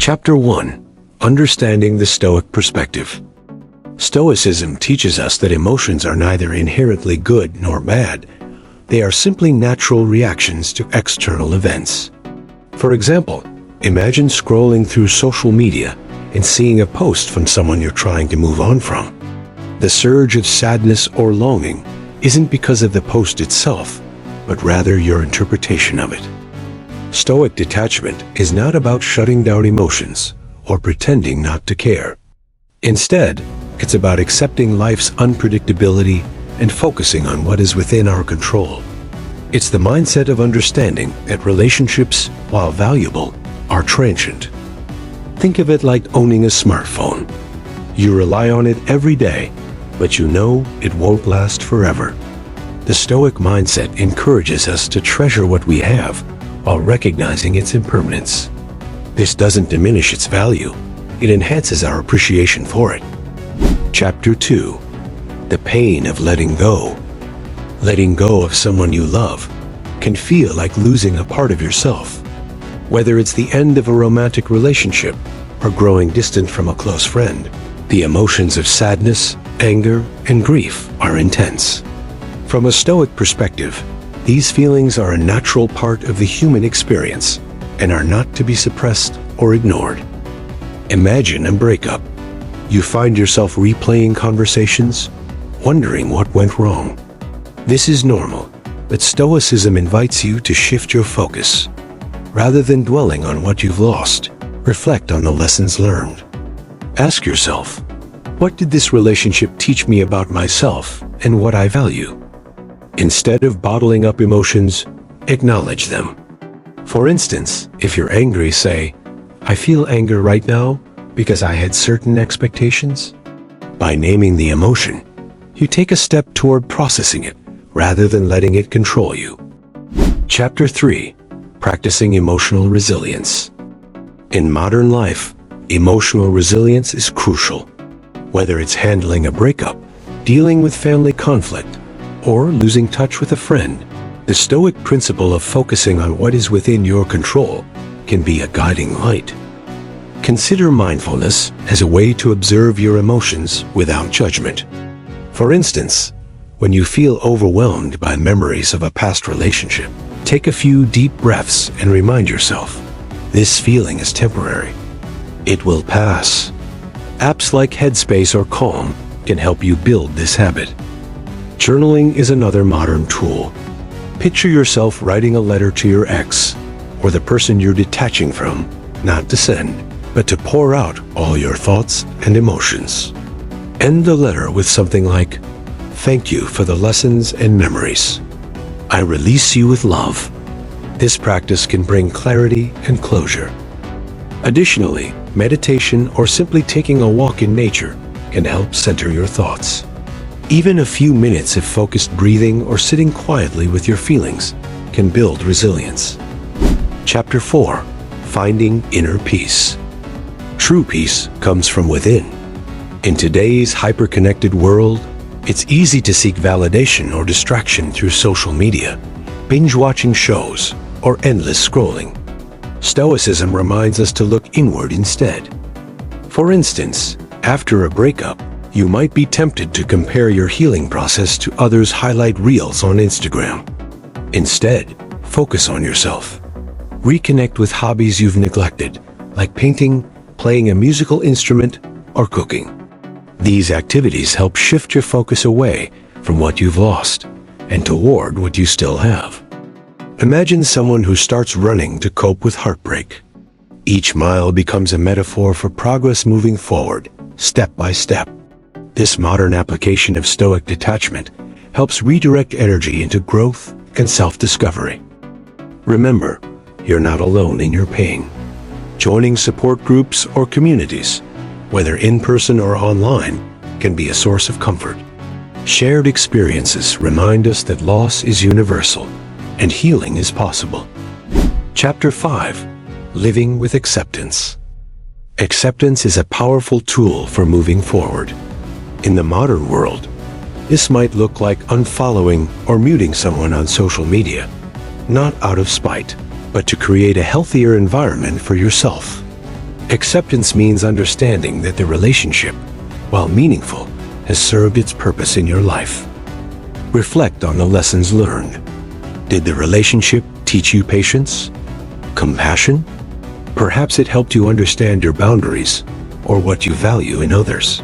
Chapter 1. Understanding the Stoic Perspective. Stoicism teaches us that emotions are neither inherently good nor bad. They are simply natural reactions to external events. For example, imagine scrolling through social media and seeing a post from someone you're trying to move on from. The surge of sadness or longing isn't because of the post itself, but rather your interpretation of it. Stoic detachment is not about shutting down emotions or pretending not to care. Instead, it's about accepting life's unpredictability and focusing on what is within our control. It's the mindset of understanding that relationships, while valuable, are transient. Think of it like owning a smartphone. You rely on it every day, but you know it won't last forever. The Stoic mindset encourages us to treasure what we have while recognizing its impermanence. This doesn't diminish its value, it enhances our appreciation for it. Chapter 2. The pain of letting go. Letting go of someone you love can feel like losing a part of yourself. Whether it's the end of a romantic relationship or growing distant from a close friend, the emotions of sadness, anger, and grief are intense. From a Stoic perspective, these feelings are a natural part of the human experience and are not to be suppressed or ignored. Imagine a breakup. You find yourself replaying conversations, wondering what went wrong. This is normal, but Stoicism invites you to shift your focus. Rather than dwelling on what you've lost, reflect on the lessons learned. Ask yourself, what did this relationship teach me about myself and what I value? Instead of bottling up emotions, acknowledge them. For instance, if you're angry, say, I feel anger right now because I had certain expectations. By naming the emotion, you take a step toward processing it rather than letting it control you. Chapter 3. Practicing emotional resilience. In modern life, emotional resilience is crucial. Whether it's handling a breakup, dealing with family conflict, or losing touch with a friend, the Stoic principle of focusing on what is within your control can be a guiding light. Consider mindfulness as a way to observe your emotions without judgment. For instance, when you feel overwhelmed by memories of a past relationship, take a few deep breaths and remind yourself, this feeling is temporary. It will pass. Apps like Headspace or Calm can help you build this habit. Journaling is another modern tool. Picture yourself writing a letter to your ex, or the person you're detaching from, not to send, but to pour out all your thoughts and emotions. End the letter with something like, thank you for the lessons and memories. I release you with love. This practice can bring clarity and closure. Additionally, meditation or simply taking a walk in nature can help center your thoughts. Even a few minutes of focused breathing or sitting quietly with your feelings can build resilience. Chapter 4. Finding inner peace. True peace comes from within. In today's hyper-connected world, it's easy to seek validation or distraction through social media, binge-watching shows, or endless scrolling. Stoicism reminds us to look inward instead. For instance, after a breakup, you might be tempted to compare your healing process to others' highlight reels on Instagram. Instead, focus on yourself. Reconnect with hobbies you've neglected, like painting, playing a musical instrument, or cooking. These activities help shift your focus away from what you've lost and toward what you still have. Imagine someone who starts running to cope with heartbreak. Each mile becomes a metaphor for progress moving forward, step by step. This modern application of Stoic detachment helps redirect energy into growth and self-discovery. Remember, you're not alone in your pain. Joining support groups or communities, whether in person or online, can be a source of comfort. Shared experiences remind us that loss is universal and healing is possible. Chapter 5. Living with acceptance. Acceptance is a powerful tool for moving forward. In the modern world, this might look like unfollowing or muting someone on social media, not out of spite, but to create a healthier environment for yourself. Acceptance means understanding that the relationship, while meaningful, has served its purpose in your life. Reflect on the lessons learned. Did the relationship teach you patience? Compassion? Perhaps it helped you understand your boundaries or what you value in others.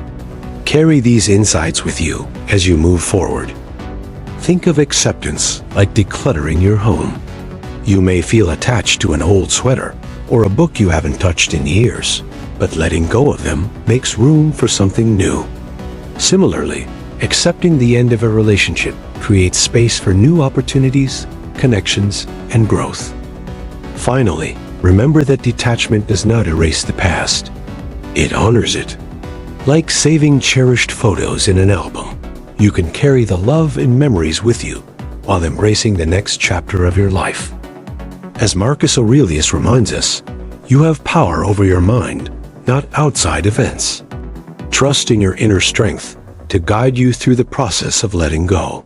Carry these insights with you as you move forward. Think of acceptance like decluttering your home. You may feel attached to an old sweater or a book you haven't touched in years, but letting go of them makes room for something new. Similarly, accepting the end of a relationship creates space for new opportunities, connections, and growth. Finally, remember that detachment does not erase the past. It honors it. Like saving cherished photos in an album, you can carry the love and memories with you while embracing the next chapter of your life. As Marcus Aurelius reminds us, you have power over your mind, not outside events. Trust in your inner strength to guide you through the process of letting go.